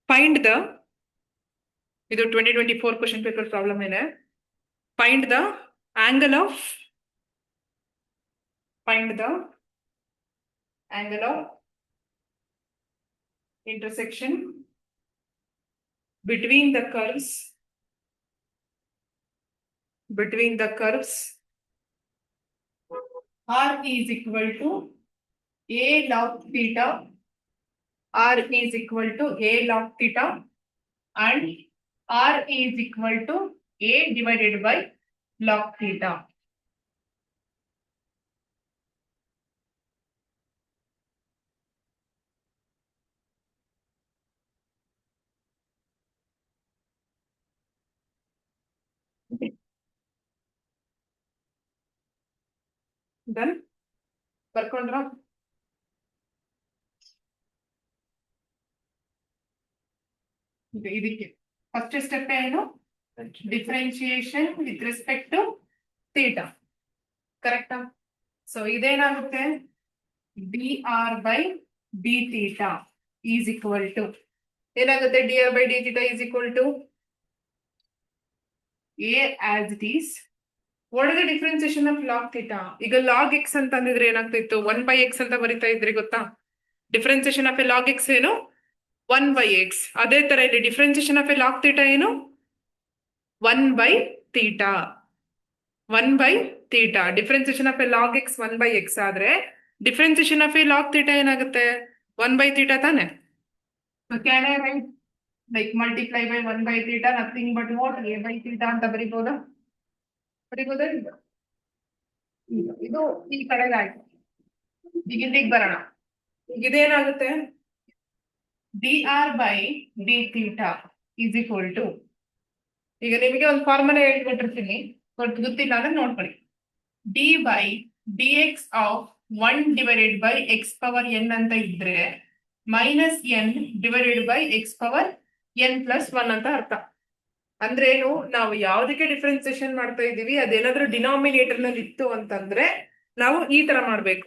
Find the, ಇದು 2024 question paper problem ಏನೇ. Find the angle of intersection between the curves r is equal to a log theta, r is equal to a log theta, and r is equal to a divided by log theta. Then ಬರ್ಕೊಂಡ್ರ ಇದಕ್ಕೆ first step ಏನು? Differentiation with respect to theta. ಕರೆಕ್ಟಾ? So ಇದೇನಾಗುತ್ತೆ? dr by d theta is equal to ಏನಾಗುತ್ತೆ? dr by d theta is equal to a as it is. What is the differentiation of log theta? ಈಗ log x ಅಂತ ಅಂದಿದ್ರೆ ಏನಾಗ್ತಿತ್ತು? 1 by x ಅಂತ ಬರಿತಾ ಇದ್ರಿ, ಗೊತ್ತಾ? Differentiation of A log x ಏನು? 1 by x. ಅದೇ ತರ ಇಲ್ಲಿ differentiation of A log theta ಏನು? 1 by theta. 1 by theta. Differentiation of A log x 1 by x ಆದ್ರೆ differentiation of A log theta ಏನಾಗುತ್ತೆ? 1 by theta ತಾನೆ? So can I write like multiply by 1 by theta, nothing but what? A by theta ಅಂತ ಬರಿಬೋದಾ? ಇದು ಈ ಕಡೆಗೆ ಆಯ್ತು. ಈಗ ಇಲ್ಲಿಗೆ ಬರೋಣ. ಇದೇನಾಗುತ್ತೆ? dr by d theta is equal to, ಈಗ ನಿಮಗೆ ಒಂದು ಫಾರ್ಮುಲಾ ಹೇಳ್ಕೊಟ್ಟಿರ್ತೀನಿ, ಗೊತ್ತಿಲ್ಲ ಅಂದ್ರೆ ನೋಡ್ಕೊಳ್ಳಿ. d by dx of 1 divided by x power n ಅಂತ ಇದ್ರೆ minus n divided by x power n plus 1 ಅಂತ ಅರ್ಥ. ಅಂದ್ರೆ ಏನು? ನಾವು ಯಾವ್ದಕ್ಕೆ ಡಿಫರೆನ್ಸಿಯೇಷನ್ ಮಾಡ್ತಾ ಇದೀವಿ ಅದೇನಾದ್ರೂ ಡಿನಾಮಿನೇಟರ್ ನಲ್ಲಿ ಇತ್ತು ಅಂತಂದ್ರೆ ನಾವು ಈ ತರ ಮಾಡ್ಬೇಕು.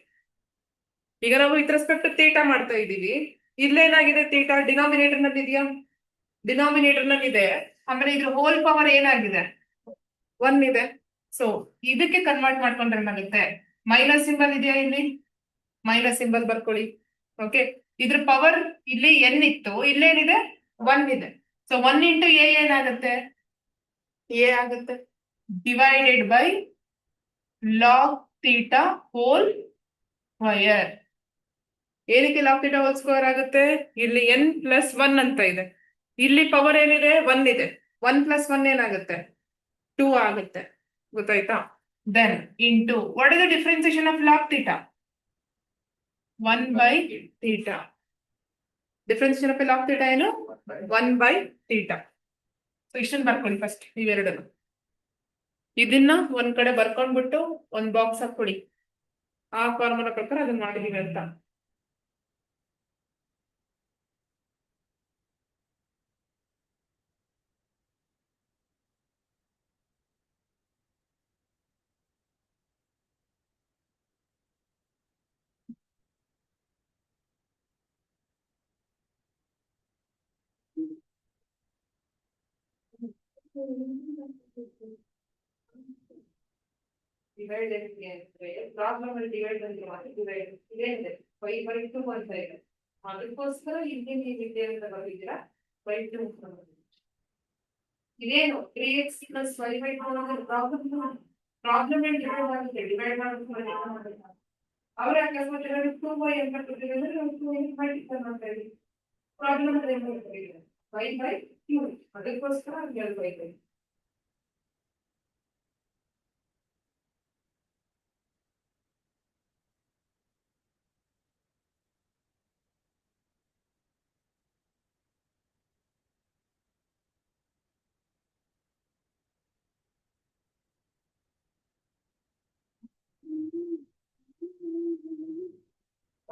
ಈಗ ನಾವು ವಿತ್ ರೆಸ್ಪೆಕ್ಟ್ ಥೀಟಾ ಮಾಡ್ತಾ ಇದೀವಿ. ಇಲ್ಲೇನಾಗಿದೆ? ಥೀಟಾ ಡಿನಾಮಿನೇಟರ್ ನಲ್ಲಿ ಇದೆಯಾ? ಡಿನಾಮಿನೇಟರ್ ನಲ್ಲಿ ಇದೆ. ಆಮೇಲೆ ಇದ್ರ ಹೋಲ್ ಪವರ್ ಏನಾಗಿದೆ? 1 ಇದೆ. ಸೊ ಇದಕ್ಕೆ ಕನ್ವರ್ಟ್ ಮಾಡ್ಕೊಂಡ್ರೆ ಏನಾಗುತ್ತೆ? ಮೈನಸ್ ಸಿಂಬಲ್ ಇದೆಯಾ? ಇಲ್ಲಿ ಮೈನಸ್ ಸಿಂಬಲ್ ಬರ್ಕೊಳ್ಳಿ. ಓಕೆ, ಇದ್ರ ಪವರ್ ಇಲ್ಲಿ n ಇತ್ತು, ಇಲ್ಲೇನಿದೆ? 1 ಇದೆ. ಸೊ 1 ಇಂಟು a ಏನಾಗುತ್ತೆ? a ಆಗುತ್ತೆ divided by log theta whole square. ಏನಕ್ಕೆ ಲಾಗ್ ಥೀಟಾ ಹೋಲ್ ಸ್ಕ್ವಯರ್ ಆಗುತ್ತೆ? ಇಲ್ಲಿ n ಪ್ಲಸ್ 1 ಅಂತ ಇದೆ, ಇಲ್ಲಿ ಪವರ್ ಏನಿದೆ? 1 ಇದೆ. 1 ಪ್ಲಸ್ 1 ಏನಾಗುತ್ತೆ? 2 ಆಗುತ್ತೆ. ಗೊತ್ತಾಯ್ತಾ? Then into what is the differentiation of log theta? 1 by theta. Differentiation of log theta ಏನು? 1 by theta. ಸೊ ಇಷ್ಟನ್ನು ಬರ್ಕೊಳ್ಳಿ ಫಸ್ಟ್ ಇವೆರಡನ್ನು. ಇದನ್ನ ಒಂದ್ ಕಡೆ ಬರ್ಕೊಂಡ್ಬಿಟ್ಟು ಒಂದ್ ಬಾಕ್ಸ್ ಹಾಕೊಡಿ. ಆ ಫಾರ್ಮುಲಾ ಪ್ರಕಾರ ಅದನ್ನ ಮಾಡಿದೀವಿ ಅಂತ. ಡಿವೈಡ್ ಅಂದ್ರೆ ಪ್ರಾಬ್ಲಮ್ ಅಲ್ಲಿ ಡಿವೈಡ್ ಅಂತ ಮಾಡಿ ಡಿವೈಡ್ ಇದೇನಿದೆ? 5/2 ಅಂತ ಇದೆ. ಅದಕ್ಕೋಸ್ಕರ ಇಲ್ಲಿ ನೀವು ಇದೆ ಅಂತ ಬರೆದಿದ್ದೀರಾ 5/2. ಇದೇನು 3x plus 5/2 ಪ್ರಾಬ್ಲಮ್ ಅಲ್ಲಿ ಡಿವೈಡ್ ಆಗುತ್ತೆ. ಡಿವೈಡ್ ಮಾಡೋದು ಅವ್ರ ಅಕಸ್ಮಾತ್ 2y ಅಂತ ಕೊಟ್ಟಿದ್ರೆ 2 ಮಲ್ಟಿಪಲ್ ಮಾಡ್ತಾ ಇದ್ದೀವಿ. ಪ್ರಾಬ್ಲಮ್ ಅಲ್ಲಿ ಏನು ಕೊಟ್ಟಿದ್ದಾರೆ? 5/2. ಅದಕ್ಕೋಸ್ಕರ 5/2.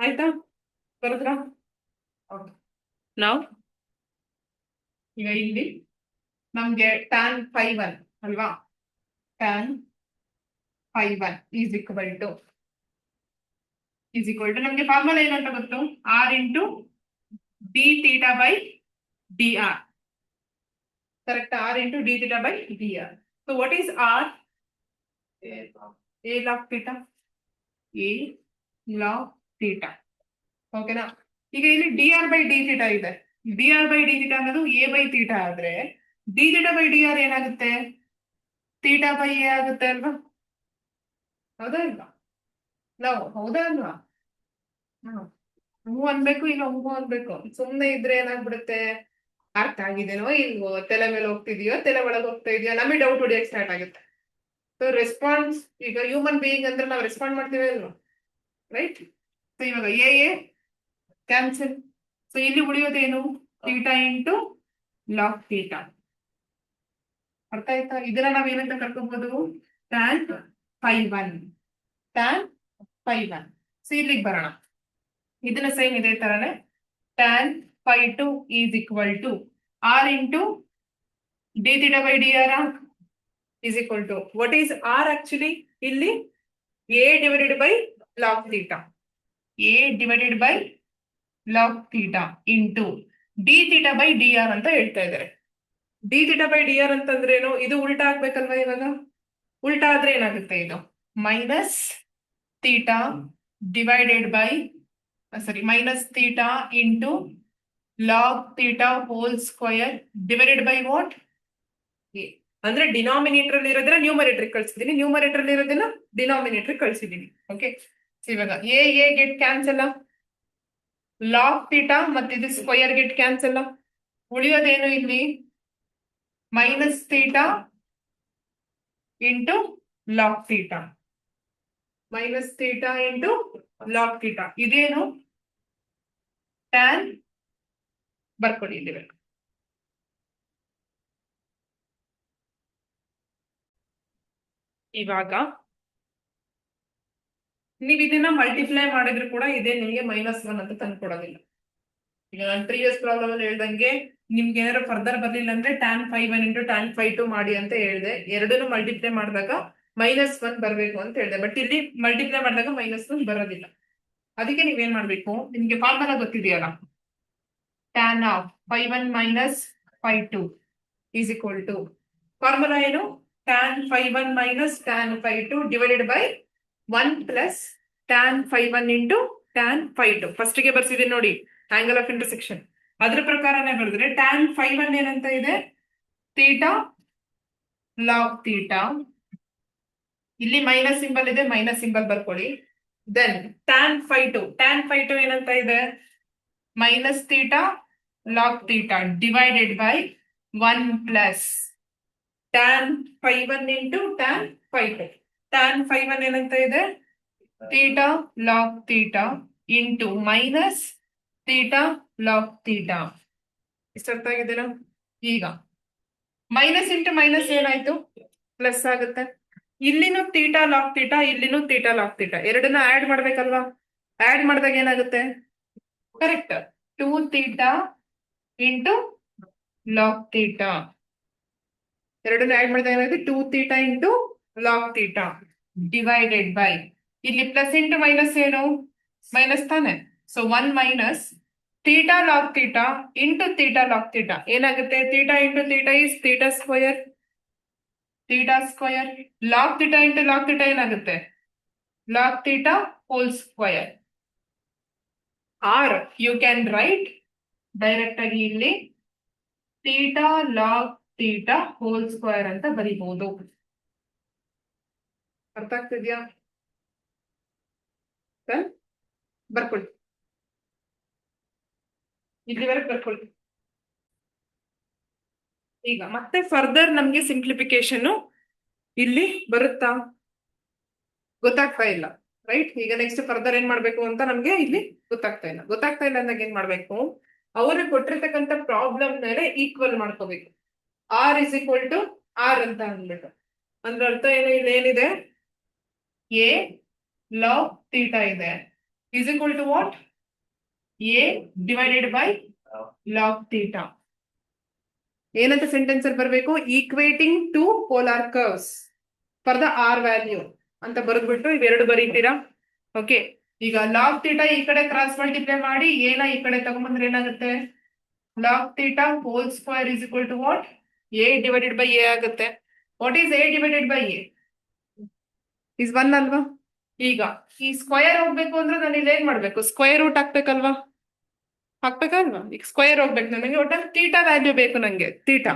ಆಯ್ತಾ? ಬರುದ್ರಾ? ಓಕೆ. ನಾವು ಈಗ ಇಲ್ಲಿ ನಮ್ಗೆ tan phi1 ಅಲ್ವಾ? tan phi1 is equal to ನಮ್ಗೆ ಫಾರ್ಮುಲಾ ಏನಂತ ಗೊತ್ತು? r into d theta by dr. Correct? R into d theta by dr. So what is r? A log theta. A log theta. ಓಕೆನಾ? ಈಗ ಇಲ್ಲಿ dr by d theta ಇದೆ. dr by d theta ಅನ್ನೋದು a by theta ಆದ್ರೆ d theta by dr ಏನಾಗುತ್ತೆ? theta by a ಆಗುತ್ತೆ ಅಲ್ವಾ? ಹೌದಾ ಇಲ್ವಾ? ನಾವು ಹೌದಾ ಅಲ್ವಾ? ಹ್ಞೂ ಅನ್ಬೇಕು, ಇಲ್ಲ ಹ್ಞೂ ಅನ್ಬೇಕು. ಸುಮ್ಮನೆ ಇದ್ರೆ ಏನಾಗ್ಬಿಡುತ್ತೆ? ಅರ್ಥ ಆಗಿದೆನೋ ಇಲ್ವೋ, ತಲೆ ಮೇಲೆ ಹೋಗ್ತಿದ್ಯೋ, ತಲೆ ಒಳಗೆ ಹೋಗ್ತಾ ಇದೆಯೋ, ನಮಗೆ ಡೌಟ್ ಹೊಡಿಯಕ್ ಸ್ಟಾರ್ಟ್ ಆಗುತ್ತೆ. ಸೊ ರೆಸ್ಪಾನ್ಸ್, ಈಗ ಹ್ಯೂಮನ್ ಬೀಯಿಂಗ್ ಅಂದ್ರೆ ನಾವು ರೆಸ್ಪಾಂಡ್ ಮಾಡ್ತೀವಿ ಅಲ್ವಾ? ರೈಟ್? ಸೊ ಇವಾಗ ಎ ಕ್ಯಾನ್ಸಲ್. ಸೊ ಇಲ್ಲಿ ಉಳಿಯೋದೇನು? Theta into log theta. ಅರ್ಥ ಆಯ್ತಾ? ಇದನ್ನ ನಾವ್ ಏನಂತ ಕರ್ಕೋಬಹುದು? Tan phi one. Tan phi one. So ಇಲ್ಲಿಗೆ ಬರೋಣ. ಇದನ್ನ ಸೇಮ್ ಇದೇ ತರನೇ tan phi two is equal to r into d theta by d r is equal to what is r actually? ಇಲ್ಲಿ a divided by log theta. a divided by log theta into d theta by dr ಅಂತ ಹೇಳ್ತಾ ಇದ್ದಾರೆ. d theta by dr ಅಂತಂದ್ರೆ ಏನು? ಇದು ಉಲ್ಟಾ ಆಗ್ಬೇಕಲ್ವಾ? ಇವಾಗ ಉಲ್ಟಾ ಆದ್ರೆ ಏನಾಗುತ್ತೆ? ಇದು minus theta divided by minus theta into log theta whole square divided by what? a. ಅಂದ್ರೆ ಡಿನಾಮಿನೇಟರ್ ಅಲ್ಲಿ ಇರೋದನ್ನ ನ್ಯೂಮರೇಟರ್ ಕಳ್ಸಿದೀನಿ, ನ್ಯೂಮರೇಟರ್ ಅಲ್ಲಿ ಇರೋದನ್ನ ಡಿನಾಮಿನೇಟರ್ ಕಳ್ಸಿದೀನಿ. ಓಕೆ, ಇವಾಗ A get cancel, log theta ಮತ್ತೆ ಇದು ಸ್ಕ್ವಯರ್ ಗೆಟ್ ಕ್ಯಾನ್ಸಲ್. ಉಳಿಯೋದೇನು ಇಲ್ಲಿ? Minus theta into log theta. Minus theta into log theta. ಇದೇನು? ಟ್ಯಾನ್. ಬರ್ಕೊಳ್ಳಿ ಇಲ್ಲಿ. ಇವಾಗ ನೀವು ಇದನ್ನ ಮಲ್ಟಿಪ್ಲೈ ಮಾಡಿದ್ರು ಕೂಡ ಇದೇ ನಿಮಗೆ -1 ಅಂತ ತಂದ್ಕೊಡೋದಿಲ್ಲ. ಈಗ ನಾನು ಪ್ರೀವಿಯಸ್ ಪ್ರಾಬ್ಲಮ್ ಅಲ್ಲಿ ಹೇಳ್ದಂಗೆ ನಿಮ್ಗೆ ಏನಾದ್ರು ಫರ್ದರ್ ಬರ್ಲಿಲ್ಲ ಅಂದ್ರೆ tan phi one into tan phi two ಮಾಡಿ ಅಂತ ಹೇಳಿದೆ. ಎರಡನ್ನು ಮಲ್ಟಿಪ್ಲೈ ಮಾಡಿದಾಗ -1 ಬರ್ಬೇಕು ಅಂತ ಹೇಳಿದೆ. ಬಟ್ ಇಲ್ಲಿ ಮಲ್ಟಿಪ್ಲೈ ಮಾಡಿದಾಗ -1 ಬರೋದಿಲ್ಲ. ಅದಕ್ಕೆ ನೀವೇನ್ ಮಾಡ್ಬೇಕು? ನಿಮ್ಗೆ ಫಾರ್ಮುಲಾ ಗೊತ್ತಿದೆಯಲ್ಲ, tan of phi one minus phi two is equal to, formula ಏನು? tan phi 1 minus tan phi 2 divided by 1 plus tan phi 1 into tan phi 2. First ಗೆ ಬರ್ಸಿದೀನಿ ನೋಡಿ, ಆಂಗಲ್ ಆಫ್ ಇಂಟರ್ಸೆಕ್ಷನ್. ಅದ್ರ ಪ್ರಕಾರನೇ ಬರೆದ್ರೆ tan phi 1 ಏನಂತ ಇದೆ? Theta log theta. ಇಲ್ಲಿ minus symbol ಇದೆ, ಮೈನಸ್ ಸಿಂಬಲ್ ಬರ್ಕೊಳ್ಳಿ. ದೆನ್ tan phi 2 ಏನಂತ ಇದೆ? Minus theta log theta divided by 1 plus tan phi 1 into tan phi 2. tan phi 1 ಏನಂತ ಇದೆ? Theta log theta into minus theta log theta. ಇಷ್ಟ ಅರ್ಥ ಆಗಿದೆಯಲ್ಲ? ಈಗ ಮೈನಸ್ ಇಂಟು ಮೈನಸ್ ಏನಾಯ್ತು? ಪ್ಲಸ್ ಆಗುತ್ತೆ. ಇಲ್ಲಿನೂ ಥೀಟಾ ಲಾಗ್ ಥೀಟಾ, ಇಲ್ಲಿನೂ ಥೀಟಾ ಲಾಗ್ ಥೀಟಾ. ಎರಡನ್ನ ಆಡ್ ಮಾಡ್ಬೇಕಲ್ವಾ? ಆಡ್ ಮಾಡಿದಾಗ ಏನಾಗುತ್ತೆ? Correct, 2 theta into log theta. ಎರಡನ್ನ ಆಡ್ ಮಾಡಿದಾಗ ಏನಾಗುತ್ತೆ? 2 theta into log theta divided by, ಇಲ್ಲಿ ಪ್ಲಸ್ ಇಂಟು ಮೈನಸ್ ಏನು? ಮೈನಸ್ ತಾನೆ. So 1 minus theta log theta into theta log theta ಏನಾಗುತ್ತೆ? Theta into theta is theta square. Theta square. Log theta into log theta ಏನಾಗುತ್ತೆ? Log theta whole square. Or you can write direct ಆಗಿ ಇಲ್ಲಿ theta log theta whole square ಅಂತ ಬರೀಬಹುದು. ಅರ್ಥ ಆಗ್ತಿದ್ಯಾ? ಬರ್ಕೊಳ್ಳಿ, ಇಲ್ಲಿವರೆಗೆ ಬರ್ಕೊಳ್ಳಿ. ಈಗ ಮತ್ತೆ ಫರ್ದರ್ ನಮ್ಗೆ ಸಿಂಪ್ಲಿಫಿಕೇಶನ್ ಇಲ್ಲಿ ಬರುತ್ತಾ? ಗೊತ್ತಾಗ್ತಾ ಇಲ್ಲ, ರೈಟ್? ಈಗ ನೆಕ್ಸ್ಟ್ ಫರ್ದರ್ ಏನ್ ಮಾಡ್ಬೇಕು ಅಂತ ನಮ್ಗೆ ಇಲ್ಲಿ ಗೊತ್ತಾಗ್ತಾ ಇಲ್ಲ ಅಂದಾಗ ಏನ್ ಮಾಡ್ಬೇಕು? ಅವ್ರಿಗೆ ಕೊಟ್ಟಿರ್ತಕ್ಕಂಥ ಪ್ರಾಬ್ಲಮ್ ಮೇಲೆ ಈಕ್ವಲ್ ಮಾಡ್ಕೋಬೇಕು. R is equal to R ಅಂತ ಅಂದ್ಬಿಟ್ಟು. ಅಂದ್ರೆ ಅರ್ಥ ಏನು? ಇಲ್ಲಿ ಏನಿದೆ? ಎ ಲಾಗ್ ಥೀಟಾ ಇದೆ is equal to what? A divided by log theta. ಏನಂತ ಸೆಂಟೆನ್ಸ್ ಅಲ್ಲಿ ಬರಬೇಕು? Equating to polar curves for the R value ಅಂತ ಬರೆದ್ಬಿಟ್ಟು ಇವೆರಡು ಬರೀತೀರಾ. ಓಕೆ, ಈಗ ಲಾಗ್ ಥೀಟಾ ಈ ಕಡೆ ಕ್ರಾಸ್ ಮಲ್ಟಿಪ್ಲೈ ಮಾಡಿ ಏನ ಈ ಕಡೆ ತಗೊಂಡ್ಬಂದ್ರೆ ಏನಾಗುತ್ತೆ? Log theta whole square is equal to what? A divided by a ಆಗುತ್ತೆ. What is a divided by a? Is 1 ಅಲ್ವಾ? ಈಗ ಈ ಸ್ಕ್ವೇರ್ ಹೋಗ್ಬೇಕು ಅಂದ್ರೆ ನಾನು ಇಲ್ಲಿ ಏನ್ ಮಾಡ್ಬೇಕು? ಸ್ಕ್ವೇರ್ ರೂಟ್ ಹಾಕ್ಬೇಕಲ್ವಾ? ಹಾಕ್ಬೇಕಲ್ವಾ? ಈಗ ಸ್ಕ್ವೇರ್ ಹೋಗ್ಬೇಕು ನನಗೆ, ಒಟ್ಟಲ್ಲಿ ಥೀಟಾ ವ್ಯಾಲ್ಯೂ ಬೇಕು ನಂಗೆ, ಥೀಟಾ.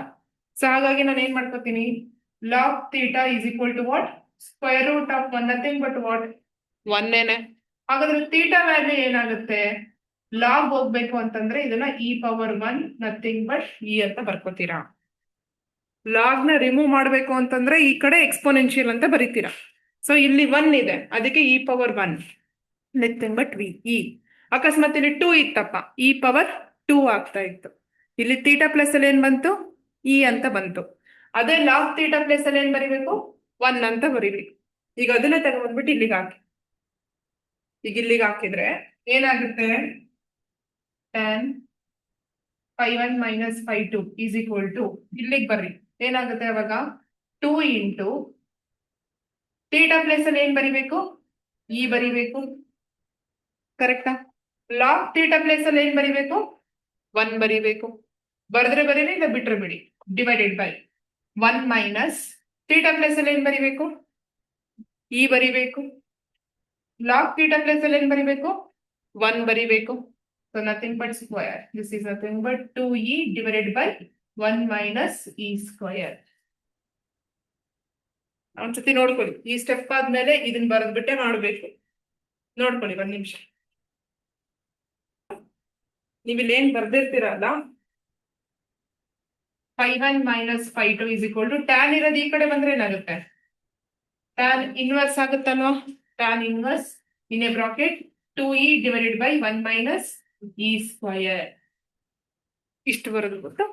ಸೊ ಹಾಗಾಗಿ ನಾನು ಏನ್ ಮಾಡ್ಕೋತೀನಿ? Log theta is equal to what? Square root of 1 nothing but what? 1 ಹಾಗಾದ್ರೆ ಥೀಟಾ ವ್ಯಾಲ್ಯೂ ಏನಾಗುತ್ತೆ? ಲಾಗ್ ಹೋಗ್ಬೇಕು ಅಂತಂದ್ರೆ ಇದನ್ನ E power 1 nothing but E ಅಂತ ಬರ್ಕೋತೀರಾ. ಲಾಗ್ ನ ರಿಮೂವ್ ಮಾಡ್ಬೇಕು ಅಂತಂದ್ರೆ ಈ ಕಡೆ ಎಕ್ಸ್ಪೋನೆನ್ಷಿಯಲ್ ಅಂತ ಬರೀತೀರಾ. ಸೊ ಇಲ್ಲಿ 1 ಇದೆ, ಅದಕ್ಕೆ E power 1 nothing but we E. ಅಕಸ್ಮಾತ್ ಇಲ್ಲಿ 2 ಇತ್ತಪ್ಪ, ಇ ಪವರ್ 2 ಆಗ್ತಾ ಇತ್ತು. ಇಲ್ಲಿ ಥೀಟಾ ಪ್ಲಸ್ ಅಲ್ಲಿ ಏನ್ ಬಂತು? ಇ ಅಂತ ಬಂತು. ಅದೇ ಲಾಗ್ ಥೀಟಾ ಪ್ಲಸ್ ಅಲ್ಲಿ ಏನ್ ಬರಿಬೇಕು? 1 ಅಂತ ಬರೀರಿ. ಈಗ ಅದನ್ನ ತಗೊಂಡ್ಬಿಟ್ಟು ಇಲ್ಲಿಗೆ ಹಾಕಿ. ಈಗ ಇಲ್ಲಿಗೆ ಹಾಕಿದ್ರೆ ಏನಾಗುತ್ತೆ? tan phi1 minus phi2 is equal to, ಇಲ್ಲಿಗೆ ಬರ್ರಿ, ಏನಾಗುತ್ತೆ ಅವಾಗ? 2 ಇಂಟು ಥೀಟಾ ಪ್ಲೇಸ್ ಅಲ್ಲಿ ಏನ್ ಬರಿಬೇಕು? ಇ ಬರಿಬೇಕು, ಕರೆಕ್ಟಾ? ಲಾಗ್ ಥೀಟಾ ಪ್ಲೇಸ್ ಅಲ್ಲಿ ಏನ್ ಬರಿಬೇಕು? 1 ಬರಿಬೇಕು. ಬರೆದ್ರೆ ಬರೀರಿ, ಇಲ್ಲ ಬಿಟ್ರೆ ಬಿಡಿ. Divided by 1 minus theta place ಅಲ್ಲಿ ಏನ್ ಬರಿಬೇಕು? ಇ ಬರಿಬೇಕು. ಲಾಗ್ ಥೀಟಾ ಪ್ಲೇಸ್ ಅಲ್ಲಿ ಏನ್ ಬರಿಬೇಕು? 1 ಬರಿಬೇಕು. So nothing but square. This is nothing but 2e divided by 1 minus e square. ಒಂದ್ಸತಿ ನೋಡ್ಕೊಳ್ಳಿ, ಈ ಸ್ಟೆಪ್ ಆದ್ಮೇಲೆ ಇದನ್ನ ಬರೆದ್ಬಿಟ್ಟೆ ಮಾಡ್ಬೇಕು. ನೋಡ್ಕೊಳ್ಳಿ 1 ನಿಮಿಷ. ನೀವಿಲ್ಲಿ ಏನ್ ಬರ್ದಿರ್ತೀರಲ್ಲ, phi1 minus phi2 is equal to tan ಇರೋದು ಈ ಕಡೆ ಬಂದ್ರೆ ಏನಾಗುತ್ತೆ? tan ಇನ್ವರ್ಸ್ ಆಗುತ್ತಲ್ವಾ? tan inverse in a bracket 2e divided by 1 minus e square. ಇಷ್ಟು ಬರೋದು ಗೊತ್ತಾ?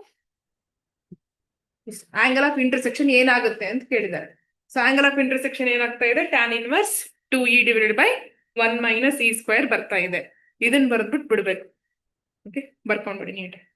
ಆಂಗಲ್ ಆಫ್ ಇಂಟರ್ಸೆಕ್ಷನ್ ಏನಾಗುತ್ತೆ ಅಂತ ಕೇಳಿದ್ದಾರೆ. ಸೊ ಆಂಗಲ್ ಆಫ್ ಇಂಟರ್ಸೆಕ್ಷನ್ ಏನಾಗ್ತಾ ಇದೆ? Tan inverse 2e divided by 1 minus E square ಬರ್ತಾ ಇದೆ. ಇದನ್ನ ಬರೆದ್ಬಿಟ್ಟು ಬಿಡ್ಬೇಕು. ಓಕೆ, ಬರ್ಕೊಂಡ್ಬಿಡಿ ನೀಟಾಗಿ.